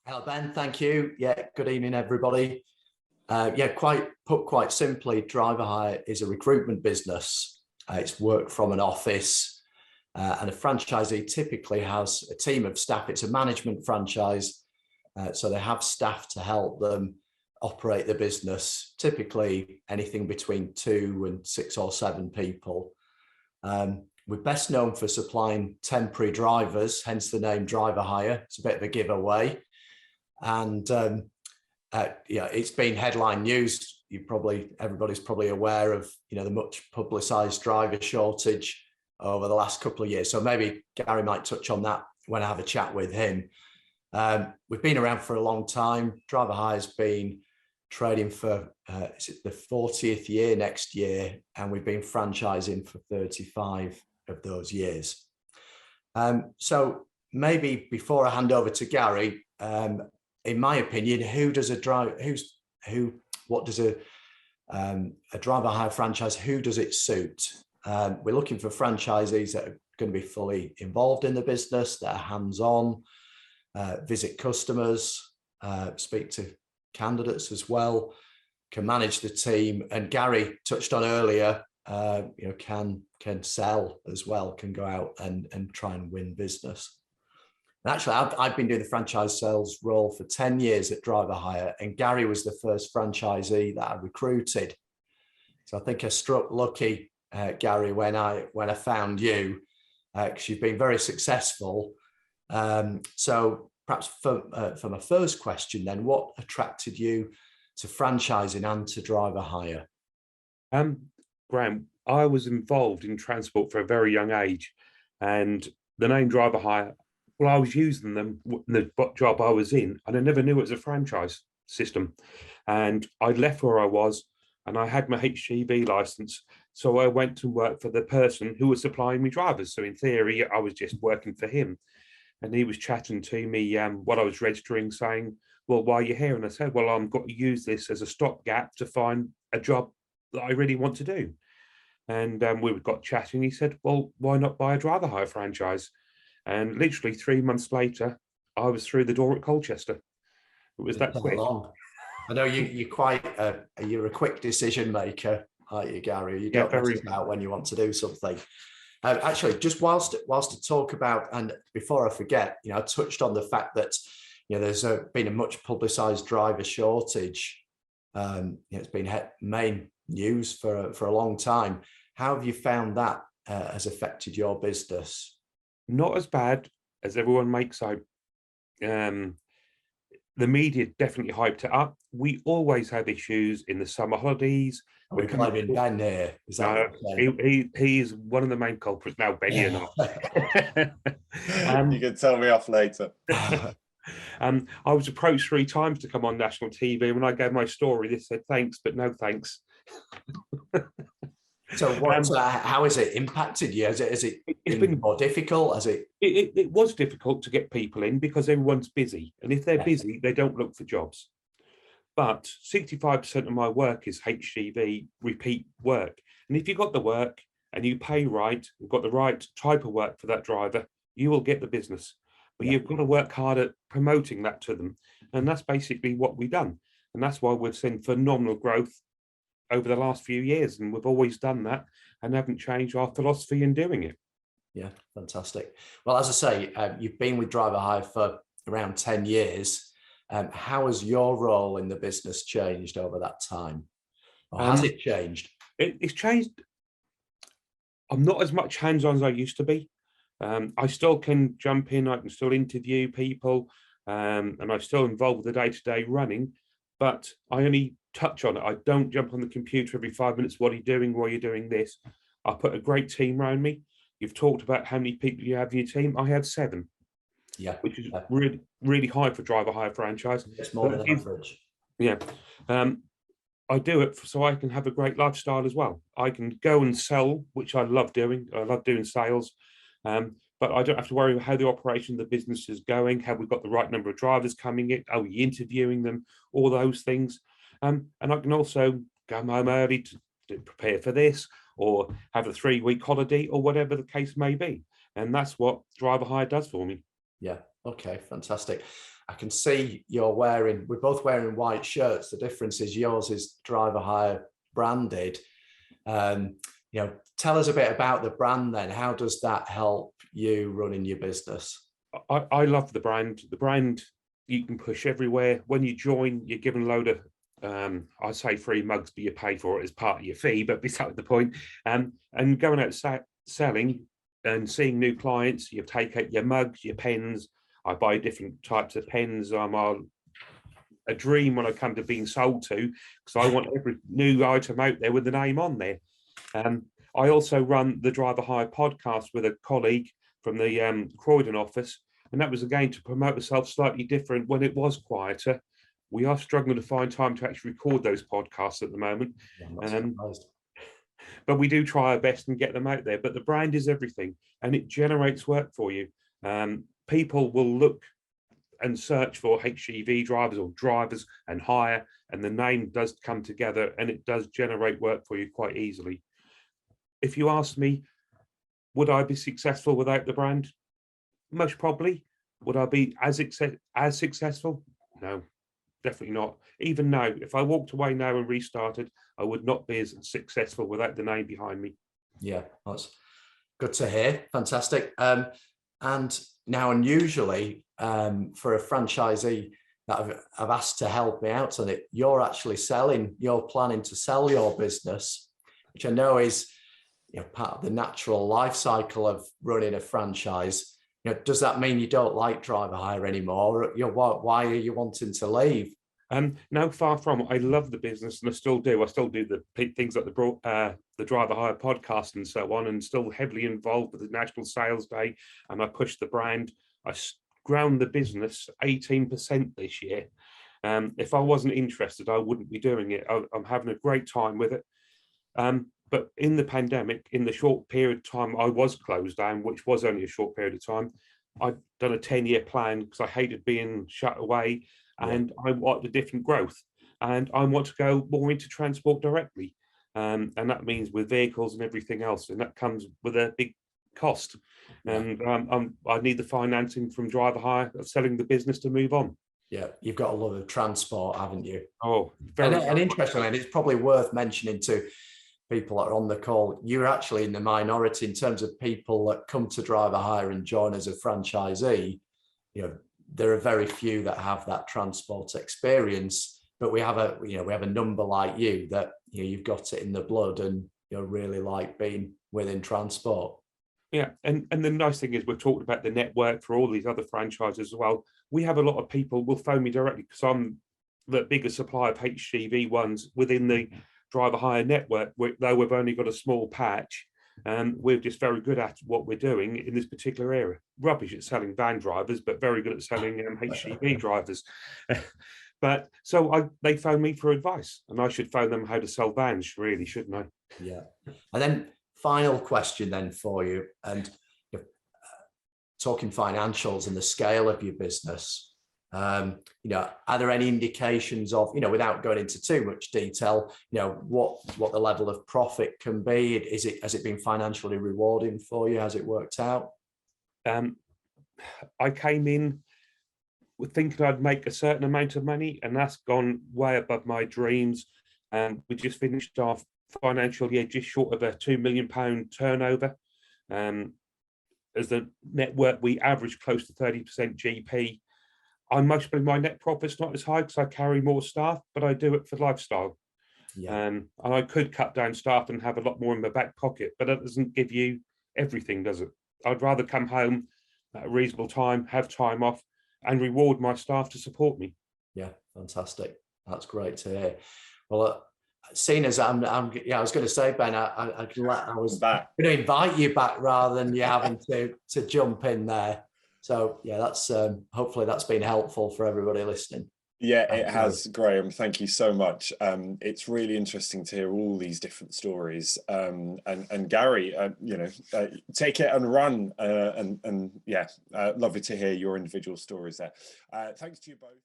Hello, Ben. Thank you. Yeah, good evening, everybody. Quite simply, Driver Hire is a recruitment business. It's work from an office, and a franchisee typically has a team of staff. It's a management franchise, so they have staff to help them operate the business, typically anything between 2 and 6 or 7 people. We're best known for supplying temporary drivers, hence the name Driver Hire. It's a bit of a giveaway. And it's been headline news. Everybody's probably aware of the much publicised driver shortage over the last couple of years. So maybe Gary might touch on that when I have a chat with him. We've been around for a long time. Driver Hire has been trading for is it the 40th year next year, and we've been franchising for 35 of those years. So maybe before I hand over to Gary, in my opinion, what does a Driver Hire franchise, who does it suit? We're looking for franchisees that are going to be fully involved in the business, that are hands-on, visit customers, speak to candidates as well, can manage the team. And Gary touched on earlier, can sell as well, can go out and try and win business. And actually, I've been doing the franchise sales role for 10 years at Driver Hire, and Gary was the first franchisee that I recruited. So I think I struck lucky, Gary, when I found you, because you've been very successful. So perhaps for my first question then, what attracted you to franchising and to Driver Hire? Graham, I was involved in transport for a very young age, and the name Driver Hire, well, I was using them in the job I was in, and I never knew it was a franchise system. And I left where I was, and I had my HGV license, so I went to work for the person who was supplying me drivers. So in theory, I was just working for him. And he was chatting to me while I was registering, saying, well, why are you here? And I said, well, I've got to use this as a stopgap to find a job that I really want to do. And we got chatting. He said, well, why not buy a Driver Hire franchise? And literally 3 months later, I was through the door at Colchester. It was that quick. I know you're a quick decision maker, aren't you, Gary? You don't mess about when you want to do something. Actually, just whilst to talk about, and before I forget, I touched on the fact that there's been a much publicised driver shortage. It's been main news for a long time. How have you found that has affected your business? Not as bad as everyone makes out. The media definitely hyped it up. We always have issues in the summer holidays. We're blaming Ben here. Is that he is one of the main culprits now, Ben, you're not. You can tell me off later. I was approached 3 times to come on national TV. When I gave my story, they said thanks, but no thanks. So how has it impacted you? Has it been more difficult? It was difficult to get people in because everyone's busy. And if they're busy, they don't look for jobs. But 65% of my work is HGV repeat work. And if you've got the work and you pay right, you've got the right type of work for that driver, you will get the business. But you've got to work hard at promoting that to them. And that's basically what we've done. And that's why we've seen phenomenal growth over the last few years. And we've always done that and haven't changed our philosophy in doing it. Yeah, fantastic. Well, as I say, you've been with Driver Hire for around 10 years. How has your role in the business changed over that time? Or has it changed? It's changed. I'm not as much hands-on as I used to be. I still can jump in, I can still interview people, and I'm still involved with the day-to-day running, but I only touch on it. I don't jump on the computer every 5 minutes. What are you doing? Why are you doing this? I put a great team around me. You've talked about how many people you have in your team. I have 7. Yeah, which is really, really high for Driver Hire franchise. It's more than average. Yeah. I do it so I can have a great lifestyle as well. I can go and sell, which I love doing. I love doing sales. But I don't have to worry about how the operation of the business is going. Have we got the right number of drivers coming in? Are we interviewing them? All those things. And I can also come home early to prepare for this, or have a 3-week holiday, or whatever the case may be. And that's what Driver Hire does for me. Yeah. Okay. Fantastic. I can see we're both wearing white shirts. The difference is yours is Driver Hire branded. Tell us a bit about the brand then. How does that help you running your business? I love the brand. The brand you can push everywhere. When you join, you're given a load of, I say free mugs, but you pay for it as part of your fee, but beside the point. And going out selling and seeing new clients, you take out your mugs, your pens. I buy different types of pens. I'm a dream when I come to being sold to, because I want every new item out there with the name on there. I also run the Driver Hire podcast with a colleague from the Croydon office, and that was again to promote myself slightly different when it was quieter. We are struggling to find time to actually record those podcasts at the moment. But we do try our best and get them out there. But the brand is everything, and it generates work for you. People will look and search for HGV drivers or drivers and hire, and the name does come together, and it does generate work for you quite easily. If you ask me, would I be successful without the brand? Most probably. Would I be as successful? No, definitely not. Even now, if I walked away now and restarted, I would not be as successful without the name behind me. Yeah, that's good to hear. Fantastic. And now, unusually, for a franchisee that I've asked to help me out on it, you're planning to sell your business, which I know is part of the natural life cycle of running a franchise. Does that mean you don't like Driver Hire anymore? Why are you wanting to leave? No, far from. I love the business, and I still do. I still do the things like the Driver Hire podcast and so on, and still heavily involved with the National Sales Day. And I push the brand. I grown the business 18% this year. If I wasn't interested, I wouldn't be doing it. I'm having a great time with it. But in the pandemic, in the short period of time I was closed down, which was only a short period of time, I'd done a 10-year plan because I hated being shut away, and I want a different growth. And I want to go more into transport directly. And that means with vehicles and everything else. And that comes with a big cost. And I need the financing from Driver Hire of selling the business to move on. Yeah, you've got a lot of transport, haven't you? Oh, and interestingly, and it's probably worth mentioning to people that are on the call, you're actually in the minority in terms of people that come to Driver Hire and join as a franchisee. There are very few that have that transport experience, but we have a number like you that you've got it in the blood and really like being within transport. Yeah, and the nice thing is we've talked about the network for all these other franchises as well. We have a lot of people will phone me directly because I'm the biggest supplier of HGV ones within the Driver Hire network, though we've only got a small patch. We're just very good at what we're doing in this particular area. Rubbish at selling van drivers, but very good at selling HGV drivers. But so they phone me for advice, and I should phone them how to sell vans, really, shouldn't I? Yeah. And then final question then for you, and talking financials and the scale of your business. Are there any indications of, without going into too much detail, what the level of profit can be? Has it been financially rewarding for you? Has it worked out? I came in thinking I'd make a certain amount of money, and that's gone way above my dreams. And we just finished our financial year just short of a £2 million turnover. As the network, we average close to 30% GP. Mostly my net profit's not as high because I carry more staff, but I do it for lifestyle. Yeah. And I could cut down staff and have a lot more in my back pocket, but that doesn't give you everything, does it? I'd rather come home at a reasonable time, have time off, and reward my staff to support me. Yeah, fantastic. That's great to hear. Well, seeing as I was going to say, Ben, I was going to invite you back rather than you having to jump in there. So yeah, that's hopefully that's been helpful for everybody listening. Yeah, it has, Graham. Thank you so much. It's really interesting to hear all these different stories. And Gary, take it and run. And yeah, lovely to hear your individual stories there. Thanks to you both.